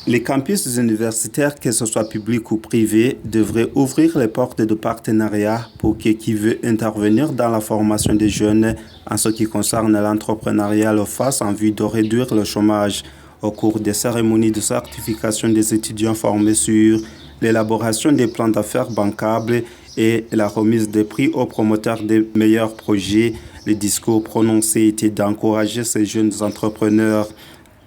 Les campus universitaires, que ce soit publics ou privés, devraient ouvrir les portes de partenariat pour qui veut intervenir dans la formation des jeunes en ce qui concerne l'entrepreneuriat le fasse en vue de réduire le chômage. Au cours des cérémonies de certification des étudiants formés sur l'élaboration des plans d'affaires bancables et la remise des prix aux promoteurs des meilleurs projets, le discours prononcé était d'encourager ces jeunes entrepreneurs.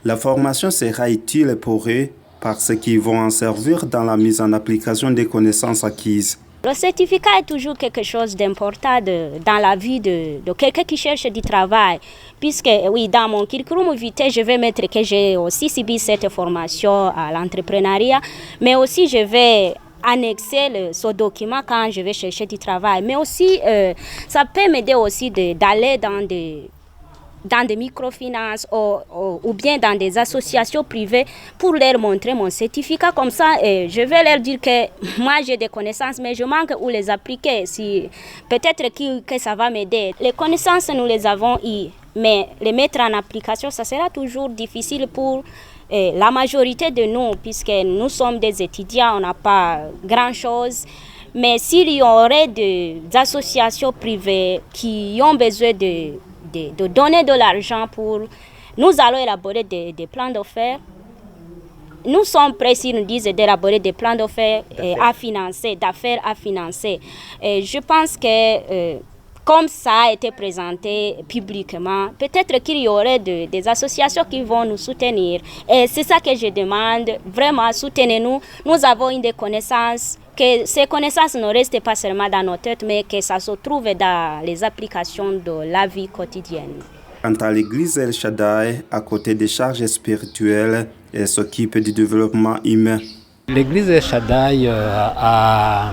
La formation sera utile pour eux parce qu'ils vont en servir dans la mise en application des connaissances acquises. Le certificat est toujours quelque chose d'important dans la vie de quelqu'un qui cherche du travail. Puisque, oui, dans mon curriculum vitae, je vais mettre que j'ai aussi subi cette formation à l'entrepreneuriat, mais aussi je vais annexer ce document quand je vais chercher du travail. Mais aussi, ça peut m'aider aussi d'aller dans des microfinances ou bien dans des associations privées pour leur montrer mon certificat. Comme ça, je vais leur dire que moi j'ai des connaissances, mais je manque où les appliquer. Peut-être que ça va m'aider. Les connaissances, nous les avons eues, mais les mettre en application, ça sera toujours difficile pour la majorité de nous, puisque nous sommes des étudiants, on n'a pas grand-chose. Mais s'il y aurait des associations privées qui ont besoin de donner de l'argent pour... Nous allons élaborer des plans d'affaires. Nous sommes prêts, s'ils nous disent d'élaborer des plans d'affaires à financer, d'affaires à financer. Et je pense que, comme ça a été présenté publiquement, peut-être qu'il y aurait des associations qui vont nous soutenir. Et c'est ça que je demande, vraiment, soutenez-nous. Nous avons une des connaissances, que ces connaissances ne restent pas seulement dans nos têtes, mais que ça se trouve dans les applications de la vie quotidienne. Quant à l'église El Shaddai, à côté des charges spirituelles, elle s'occupe du développement humain. L'église El Shaddai a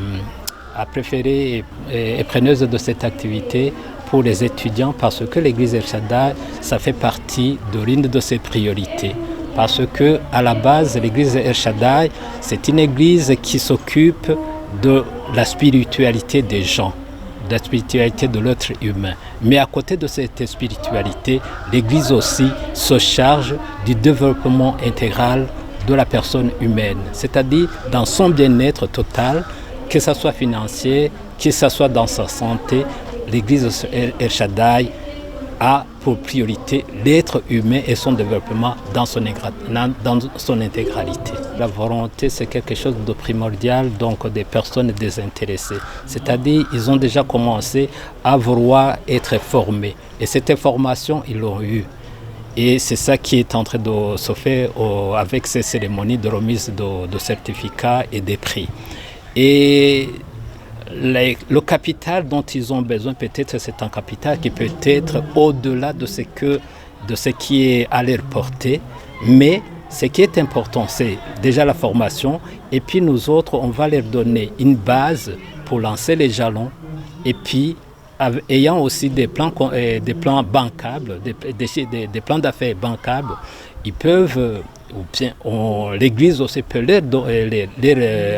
préféré et est preneuse de cette activité pour les étudiants parce que l'église El Shaddai, ça fait partie de l'une de ses priorités. Parce que à la base, l'église El Shaddai, c'est une église qui s'occupe de la spiritualité des gens, de la spiritualité de l'être humain. Mais à côté de cette spiritualité, l'église aussi se charge du développement intégral de la personne humaine, c'est-à-dire dans son bien-être total, que ce soit financier, que ce soit dans sa santé. L'église El Shaddai a pour priorité l'être humain et son développement dans son intégralité. La volonté, c'est quelque chose de primordial, donc des personnes désintéressées. C'est-à-dire qu'ils ont déjà commencé à vouloir être formés. Et cette formation, ils l'ont eue. Et c'est ça qui est en train de se faire avec ces cérémonies de remise de certificats et des prix. Et le capital dont ils ont besoin, peut-être c'est un capital qui peut être au-delà de ce qui est à leur portée. Mais ce qui est important, c'est déjà la formation. Et puis nous autres, on va leur donner une base pour lancer les jalons. Et puis, ayant aussi des plans bancables, des plans d'affaires bancables, ils peuvent... ou bien l'Église aussi peut leur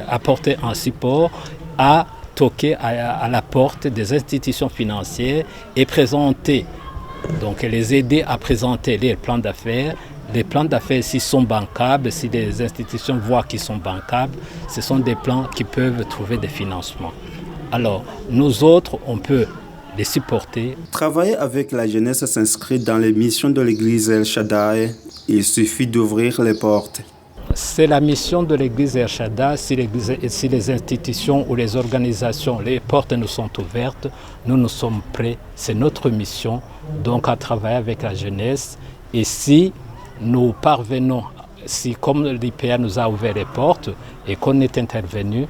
apporter un support à toquer à la porte des institutions financières et présenter, donc les aider à présenter les plans d'affaires. Les plans d'affaires, s'ils sont bancables, si les institutions voient qu'ils sont bancables, ce sont des plans qui peuvent trouver des financements. Alors, nous autres, on peut les supporter. Travailler avec la jeunesse s'inscrit dans les missions de l'église El Shaddai. Il suffit d'ouvrir les portes. C'est la mission de l'église El Shaddai. Si les institutions ou les organisations, les portes nous sont ouvertes, nous sommes prêts. C'est notre mission, donc à travailler avec la jeunesse. Et si nous parvenons, si comme l'IPA nous a ouvert les portes et qu'on est intervenu,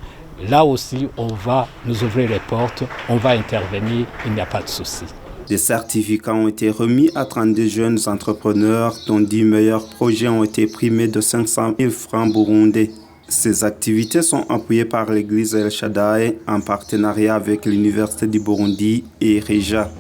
là aussi on va nous ouvrir les portes, on va intervenir, il n'y a pas de souci. Des certificats ont été remis à 32 jeunes entrepreneurs dont 10 meilleurs projets ont été primés de 500 000 francs burundais. Ces activités sont appuyées par l'église El Shaddai en partenariat avec l'Université du Burundi et REJA.